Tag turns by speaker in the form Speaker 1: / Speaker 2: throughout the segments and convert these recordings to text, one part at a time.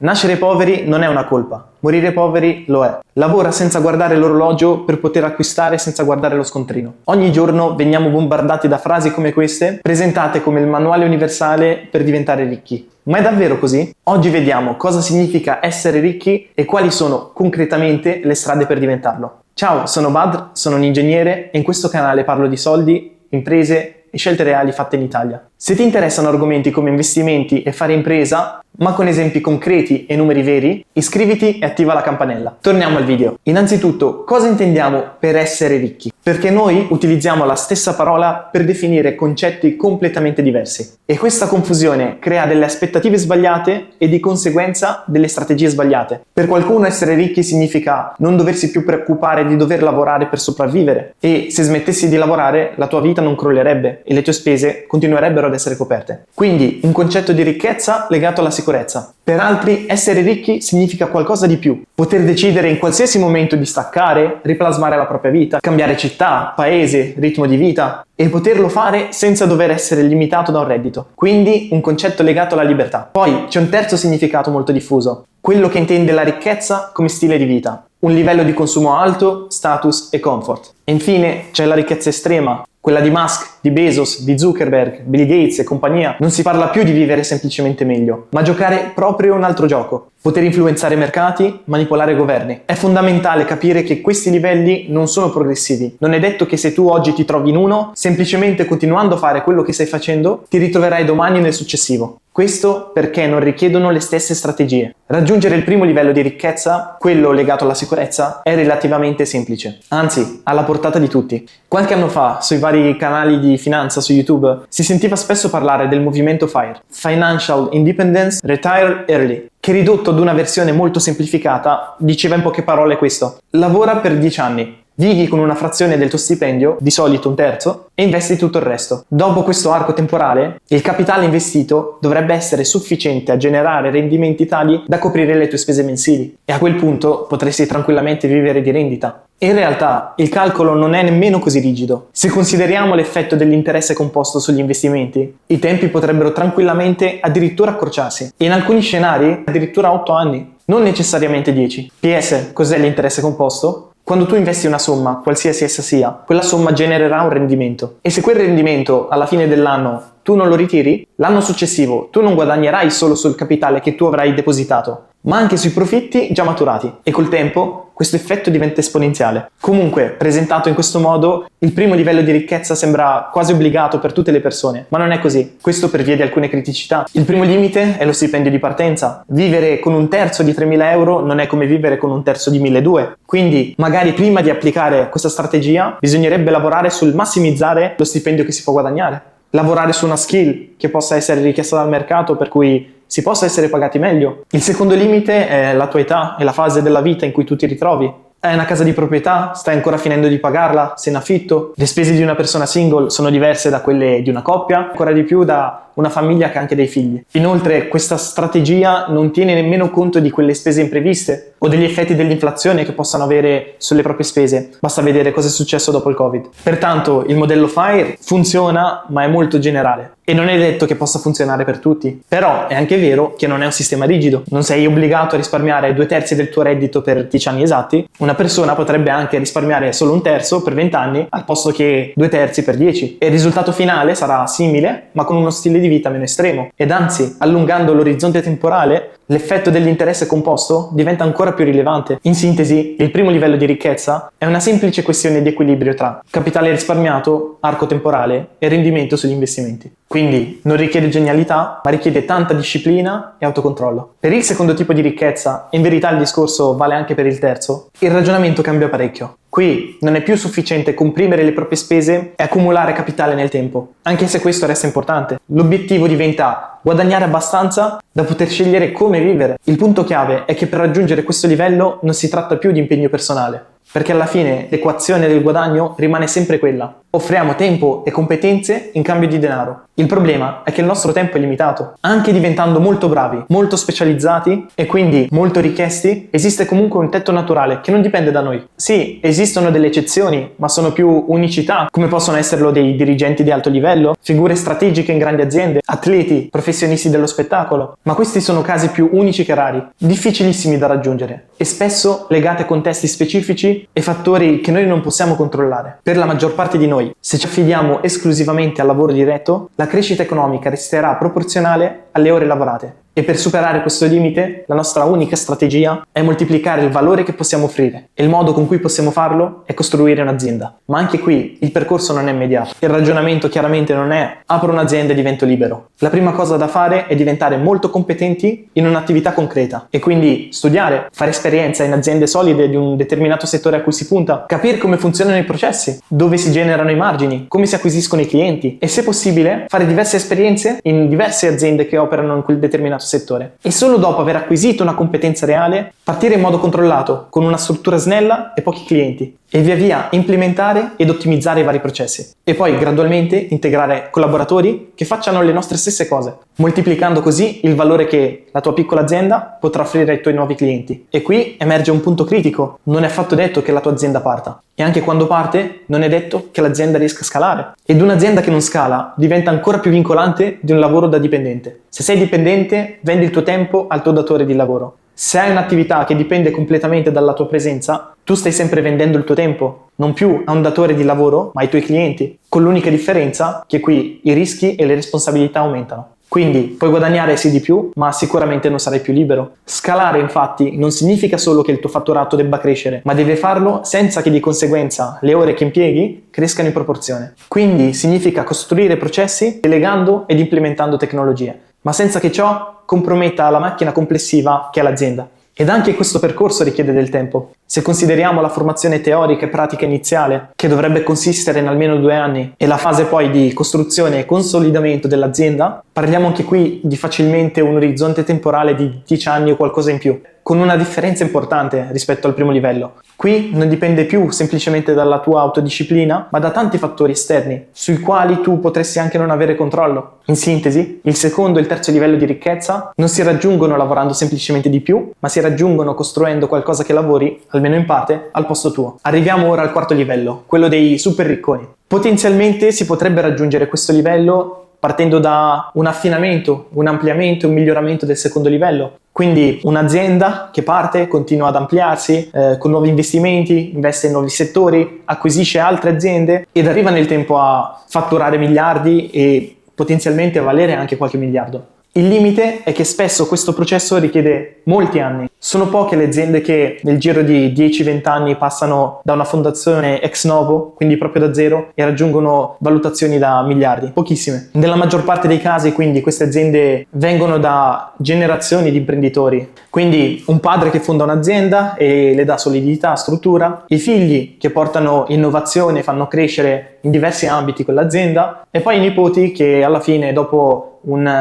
Speaker 1: Nascere poveri non è una colpa, morire poveri lo è. Lavora senza guardare l'orologio per poter acquistare senza guardare lo scontrino. Ogni giorno veniamo bombardati da frasi come queste, presentate come il manuale universale per diventare ricchi. Ma è davvero così? Oggi vediamo cosa significa essere ricchi e quali sono concretamente le strade per diventarlo. Ciao, sono Badr, sono un ingegnere e in questo canale parlo di soldi, imprese e scelte reali fatte in Italia. Se ti interessano argomenti come investimenti e fare impresa, ma con esempi concreti e numeri veri, iscriviti e attiva la campanella. Torniamo al video. Innanzitutto, cosa intendiamo per essere ricchi? Perché noi utilizziamo la stessa parola per definire concetti completamente diversi. E questa confusione crea delle aspettative sbagliate e di conseguenza delle strategie sbagliate. Per qualcuno essere ricchi significa non doversi più preoccupare di dover lavorare per sopravvivere e se smettessi di lavorare la tua vita non crollerebbe e le tue spese continuerebbero ad essere coperte. Quindi un concetto di ricchezza legato alla sicurezza. Per altri essere ricchi significa qualcosa di più. Poter decidere in qualsiasi momento di staccare, riplasmare la propria vita, cambiare città, paese, ritmo di vita e poterlo fare senza dover essere limitato da un reddito. Quindi un concetto legato alla libertà. Poi c'è un terzo significato molto diffuso, quello che intende la ricchezza come stile di vita. Un livello di consumo alto, status e comfort. E infine c'è la ricchezza estrema, quella di Musk, di Bezos, di Zuckerberg, Bill Gates e compagnia. Non si parla più di vivere semplicemente meglio, ma giocare proprio un altro gioco. Poter influenzare mercati, manipolare governi. È fondamentale capire che questi livelli non sono progressivi. Non è detto che se tu oggi ti trovi in uno, semplicemente continuando a fare quello che stai facendo, ti ritroverai domani nel successivo. Questo perché non richiedono le stesse strategie. Raggiungere il primo livello di ricchezza, quello legato alla sicurezza, è relativamente semplice, anzi alla portata di tutti. Qualche anno fa, sui vari canali di finanza su YouTube, si sentiva spesso parlare del movimento FIRE, Financial Independence Retire Early, che ridotto ad una versione molto semplificata diceva in poche parole questo: lavora per 10 anni. Vivi con una frazione del tuo stipendio, di solito un terzo, e investi tutto il resto. Dopo questo arco temporale, il capitale investito dovrebbe essere sufficiente a generare rendimenti tali da coprire le tue spese mensili. E a quel punto potresti tranquillamente vivere di rendita. In realtà, il calcolo non è nemmeno così rigido. Se consideriamo l'effetto dell'interesse composto sugli investimenti, i tempi potrebbero tranquillamente addirittura accorciarsi. E in alcuni scenari, addirittura 8 anni. Non necessariamente 10. PS, cos'è l'interesse composto? Quando tu investi una somma, qualsiasi essa sia, quella somma genererà un rendimento. E se quel rendimento alla fine dell'anno tu non lo ritiri, l'anno successivo tu non guadagnerai solo sul capitale che tu avrai depositato, ma anche sui profitti già maturati. E col tempo questo effetto diventa esponenziale. Comunque, presentato in questo modo, il primo livello di ricchezza sembra quasi obbligato per tutte le persone, ma non è così. Questo per via di alcune criticità. Il primo limite è lo stipendio di partenza. Vivere con un terzo di 3.000 euro non è come vivere con un terzo di 1.200. Quindi, magari prima di applicare questa strategia, bisognerebbe lavorare sul massimizzare lo stipendio che si può guadagnare. Lavorare su una skill che possa essere richiesta dal mercato per cui si possa essere pagati meglio. Il secondo limite è la tua età e la fase della vita in cui tu ti ritrovi. Hai una casa di proprietà? Stai ancora finendo di pagarla? Sei in affitto? Le spese di una persona single sono diverse da quelle di una coppia, ancora di più da una famiglia che ha anche dei figli. Inoltre, questa strategia non tiene nemmeno conto di quelle spese impreviste o degli effetti dell'inflazione che possano avere sulle proprie spese. Basta vedere cosa è successo dopo il Covid. Pertanto, il modello FIRE funziona, ma è molto generale. E non è detto che possa funzionare per tutti. Però è anche vero che non è un sistema rigido. Non sei obbligato a risparmiare 2/3 del tuo reddito per 10 anni esatti. Una persona potrebbe anche risparmiare solo un terzo per 20 anni, al posto che 2/3 per 10. E il risultato finale sarà simile, ma con uno stile di vita meno estremo. Ed anzi, allungando l'orizzonte temporale, l'effetto dell'interesse composto diventa ancora più rilevante. In sintesi, il primo livello di ricchezza è una semplice questione di equilibrio tra capitale risparmiato, arco temporale e rendimento sugli investimenti. Quindi non richiede genialità, ma richiede tanta disciplina e autocontrollo. Per il secondo tipo di ricchezza, e in verità il discorso vale anche per il terzo, il ragionamento cambia parecchio. Qui non è più sufficiente comprimere le proprie spese e accumulare capitale nel tempo, anche se questo resta importante. L'obiettivo diventa guadagnare abbastanza da poter scegliere come vivere. Il punto chiave è che per raggiungere questo livello non si tratta più di impegno personale. perché alla fine l'equazione del guadagno rimane sempre quella. Offriamo tempo e competenze in cambio di denaro. Il problema è che il nostro tempo è limitato. Anche diventando molto bravi, molto specializzati e quindi molto richiesti, esiste comunque un tetto naturale che non dipende da noi. Sì, esistono delle eccezioni, ma sono più unicità, come possono esserlo dei dirigenti di alto livello, figure strategiche in grandi aziende, atleti, professionisti dello spettacolo, ma questi sono casi più unici che rari, difficilissimi da raggiungere e spesso legati a contesti specifici e fattori che noi non possiamo controllare. Per la maggior parte di noi, se ci affidiamo esclusivamente al lavoro diretto, la crescita economica resterà proporzionale alle ore lavorate. E per superare questo limite, la nostra unica strategia è moltiplicare il valore che possiamo offrire. E il modo con cui possiamo farlo è costruire un'azienda. Ma anche qui il percorso non è immediato. Il ragionamento chiaramente non è apro un'azienda e divento libero. La prima cosa da fare è diventare molto competenti in un'attività concreta e quindi studiare, fare esperienza in aziende solide di un determinato settore a cui si punta, capire come funzionano i processi, dove si generano i margini, come si acquisiscono i clienti e se possibile fare diverse esperienze in diverse aziende che operano in quel determinato settore. E solo dopo aver acquisito una competenza reale, partire in modo controllato, con una struttura snella e pochi clienti, e via via implementare ed ottimizzare i vari processi. E poi gradualmente integrare collaboratori che facciano le nostre stesse cose, moltiplicando così il valore che la tua piccola azienda potrà offrire ai tuoi nuovi clienti. E qui emerge un punto critico: non è affatto detto che la tua azienda parta. E anche quando parte, non è detto che l'azienda riesca a scalare. Ed un'azienda che non scala diventa ancora più vincolante di un lavoro da dipendente. Se sei dipendente, vendi il tuo tempo al tuo datore di lavoro. Se hai un'attività che dipende completamente dalla tua presenza, tu stai sempre vendendo il tuo tempo, non più a un datore di lavoro, ma ai tuoi clienti, con l'unica differenza che qui i rischi e le responsabilità aumentano. Quindi puoi guadagnare sì di più, ma sicuramente non sarai più libero. Scalare infatti non significa solo che il tuo fatturato debba crescere, ma deve farlo senza che di conseguenza le ore che impieghi crescano in proporzione. Quindi significa costruire processi delegando ed implementando tecnologie, ma senza che ciò comprometta la macchina complessiva che è l'azienda. Ed anche questo percorso richiede del tempo. Se consideriamo la formazione teorica e pratica iniziale, che dovrebbe consistere in almeno 2 anni, e la fase poi di costruzione e consolidamento dell'azienda, parliamo anche qui di facilmente un orizzonte temporale di 10 anni o qualcosa in più, con una differenza importante rispetto al primo livello. Qui non dipende più semplicemente dalla tua autodisciplina, ma da tanti fattori esterni, sui quali tu potresti anche non avere controllo. In sintesi, il secondo e il terzo livello di ricchezza non si raggiungono lavorando semplicemente di più, ma si raggiungono costruendo qualcosa che lavori, almeno in parte, al posto tuo. Arriviamo ora al quarto livello, quello dei super ricconi. Potenzialmente si potrebbe raggiungere questo livello partendo da un affinamento, un ampliamento e un miglioramento del secondo livello. Quindi un'azienda che parte, continua ad ampliarsi con nuovi investimenti, investe in nuovi settori, acquisisce altre aziende ed arriva nel tempo a fatturare miliardi e potenzialmente a valere anche qualche miliardo. Il limite è che spesso questo processo richiede molti anni. Sono poche le aziende che nel giro di 10-20 anni passano da una fondazione ex novo, quindi proprio da zero, e raggiungono valutazioni da miliardi. Pochissime. Nella maggior parte dei casi, quindi, queste aziende vengono da generazioni di imprenditori. Quindi un padre che fonda un'azienda e le dà solidità, struttura, i figli che portano innovazione e fanno crescere in diversi ambiti quell'azienda, e poi i nipoti che alla fine, dopo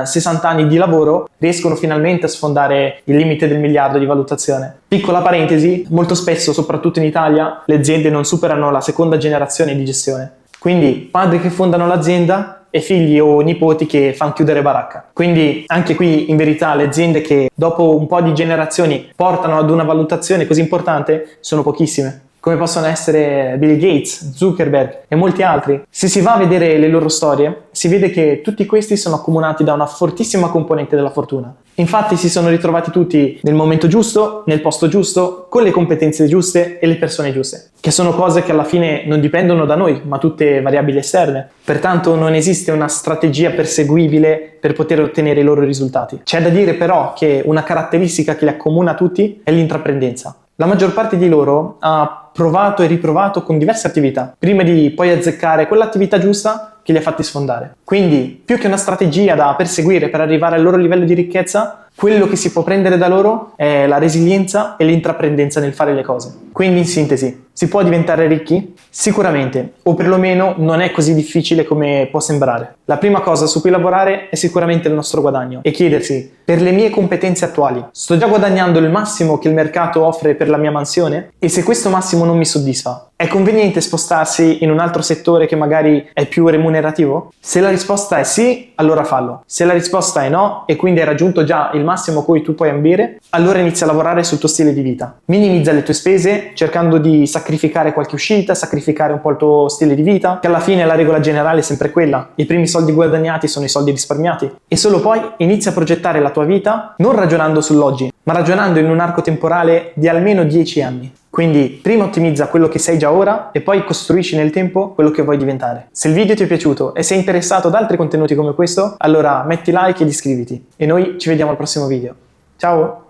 Speaker 1: 60 anni di lavoro, riescono finalmente a sfondare il limite del miliardo di valutazione. Piccola parentesi, molto spesso, soprattutto in Italia, le aziende non superano la seconda generazione di gestione. Quindi padri che fondano l'azienda e figli o nipoti che fanno chiudere baracca. Quindi anche qui in verità le aziende che dopo un po' di generazioni portano ad una valutazione così importante sono pochissime, come possono essere Bill Gates, Zuckerberg e molti altri. Se si va a vedere le loro storie, si vede che tutti questi sono accomunati da una fortissima componente della fortuna. Infatti si sono ritrovati tutti nel momento giusto, nel posto giusto, con le competenze giuste e le persone giuste, che sono cose che alla fine non dipendono da noi, ma tutte variabili esterne. Pertanto non esiste una strategia perseguibile per poter ottenere i loro risultati. C'è da dire però che una caratteristica che li accomuna a tutti è l'intraprendenza. La maggior parte di loro ha provato e riprovato con diverse attività, prima di poi azzeccare quell'attività giusta che li ha fatti sfondare. Quindi, più che una strategia da perseguire per arrivare al loro livello di ricchezza, quello che si può prendere da loro è la resilienza e l'intraprendenza nel fare le cose. Quindi, in sintesi, si può diventare ricchi? Sicuramente, o perlomeno non è così difficile come può sembrare. La prima cosa su cui lavorare è sicuramente il nostro guadagno e chiedersi, per le mie competenze attuali, sto già guadagnando il massimo che il mercato offre per la mia mansione? E se questo massimo non mi soddisfa, è conveniente spostarsi in un altro settore che magari è più remunerativo? Se la risposta è sì, allora fallo. Se la risposta è no e quindi hai raggiunto già il massimo a cui tu puoi ambire, allora inizia a lavorare sul tuo stile di vita. Minimizza le tue spese cercando di sacrificare qualche uscita, sacrificare un po' il tuo stile di vita, che alla fine la regola generale è sempre quella. I primi soldi guadagnati sono i soldi risparmiati. E solo poi inizia a progettare la tua vita non ragionando sull'oggi, ma ragionando in un arco temporale di almeno 10 anni. Quindi prima ottimizza quello che sei già ora e poi costruisci nel tempo quello che vuoi diventare. Se il video ti è piaciuto e sei interessato ad altri contenuti come questo, allora metti like ed iscriviti. E noi ci vediamo al prossimo video. Ciao!